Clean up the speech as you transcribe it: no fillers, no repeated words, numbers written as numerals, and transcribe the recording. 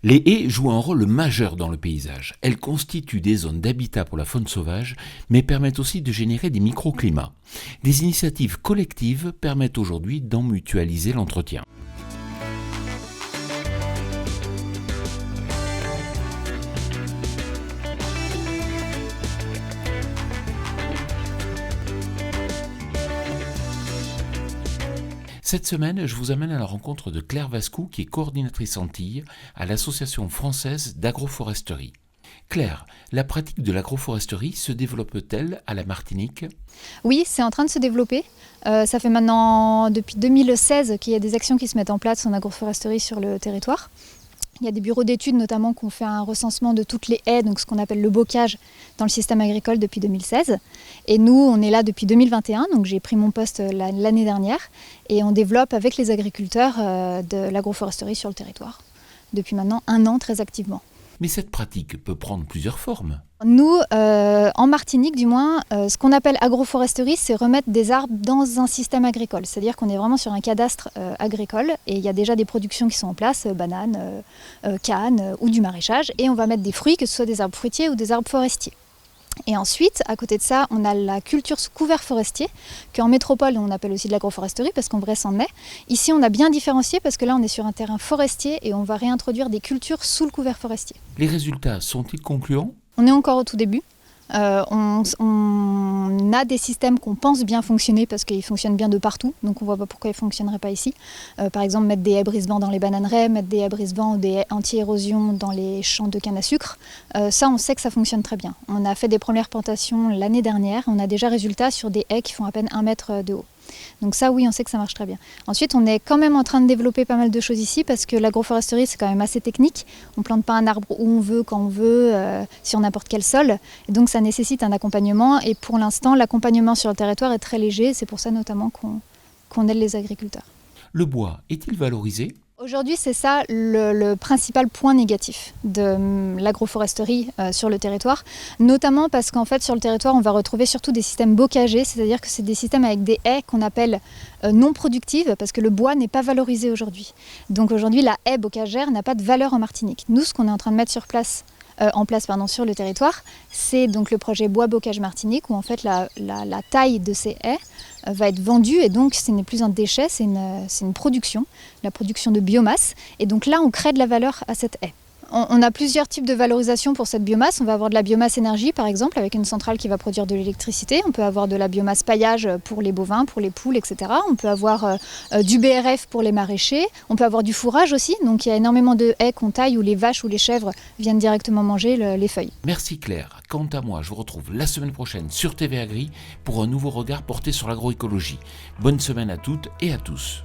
Les haies jouent un rôle majeur dans le paysage. Elles constituent des zones d'habitat pour la faune sauvage, mais permettent aussi de générer des microclimats. Des initiatives collectives permettent aujourd'hui d'en mutualiser l'entretien. Cette semaine, je vous amène à la rencontre de Claire Vascou, qui est coordinatrice Antilles à l'Association française d'agroforesterie. Claire, la pratique de l'agroforesterie se développe-t-elle à la Martinique ? Oui, c'est en train de se développer. Ça fait maintenant depuis 2016 qu'il y a des actions qui se mettent en place en agroforesterie sur le territoire. Il y a des bureaux d'études notamment qui ont fait un recensement de toutes les haies, donc ce qu'on appelle le bocage dans le système agricole depuis 2016. Et nous, on est là depuis 2021, donc j'ai pris mon poste l'année dernière. Et on développe avec les agriculteurs de l'agroforesterie sur le territoire. Depuis maintenant 1 an très activement. Mais cette pratique peut prendre plusieurs formes. Nous, en Martinique du moins, ce qu'on appelle agroforesterie, c'est remettre des arbres dans un système agricole. C'est-à-dire qu'on est vraiment sur un cadastre agricole et il y a déjà des productions qui sont en place, bananes, cannes ou du maraîchage. Et on va mettre des fruits, que ce soit des arbres fruitiers ou des arbres forestiers. Et ensuite, à côté de ça, on a la culture sous couvert forestier, qu'en métropole, on appelle aussi de l'agroforesterie, parce qu'en vrai, c'en est. Ici, on a bien différencié, parce que là, on est sur un terrain forestier et on va réintroduire des cultures sous le couvert forestier. Les résultats sont-ils concluants ? On est encore au tout début. On a des systèmes qu'on pense bien fonctionner parce qu'ils fonctionnent bien de partout, donc on ne voit pas pourquoi ils ne fonctionneraient pas ici. Par exemple, mettre des haies brise-vent dans les bananeraies, mettre des haies brise-vent ou des haies anti-érosion dans les champs de canne à sucre, ça on sait que ça fonctionne très bien. On a fait des premières plantations l'année dernière, on a déjà résultat sur des haies qui font à peine 1 mètre de haut. Donc ça oui, on sait que ça marche très bien. Ensuite, on est quand même en train de développer pas mal de choses ici parce que l'agroforesterie c'est quand même assez technique. On ne plante pas un arbre où on veut, quand on veut, sur n'importe quel sol. Et donc ça nécessite un accompagnement et pour l'instant l'accompagnement sur le territoire est très léger. C'est pour ça notamment qu'on aide les agriculteurs. Le bois est-il valorisé ? Aujourd'hui, c'est ça le principal point négatif de l'agroforesterie sur le territoire, notamment parce qu'en fait sur le territoire on va retrouver surtout des systèmes bocagers, c'est-à-dire que c'est des systèmes avec des haies qu'on appelle non productives parce que le bois n'est pas valorisé aujourd'hui. Donc aujourd'hui la haie bocagère n'a pas de valeur en Martinique. Nous, ce qu'on est en train de mettre en place sur le territoire, c'est donc le projet Bois Bocage Martinique où en fait la taille de ces haies va être vendue et donc ce n'est plus un déchet, c'est une production, la production de biomasse. Et donc là, on crée de la valeur à cette haie. On a plusieurs types de valorisation pour cette biomasse. On va avoir de la biomasse énergie, par exemple, avec une centrale qui va produire de l'électricité. On peut avoir de la biomasse paillage pour les bovins, pour les poules, etc. On peut avoir du BRF pour les maraîchers. On peut avoir du fourrage aussi. Donc il y a énormément de haies qu'on taille où les vaches ou les chèvres viennent directement manger les feuilles. Merci Claire. Quant à moi, je vous retrouve la semaine prochaine sur TV Agri pour un nouveau regard porté sur l'agroécologie. Bonne semaine à toutes et à tous.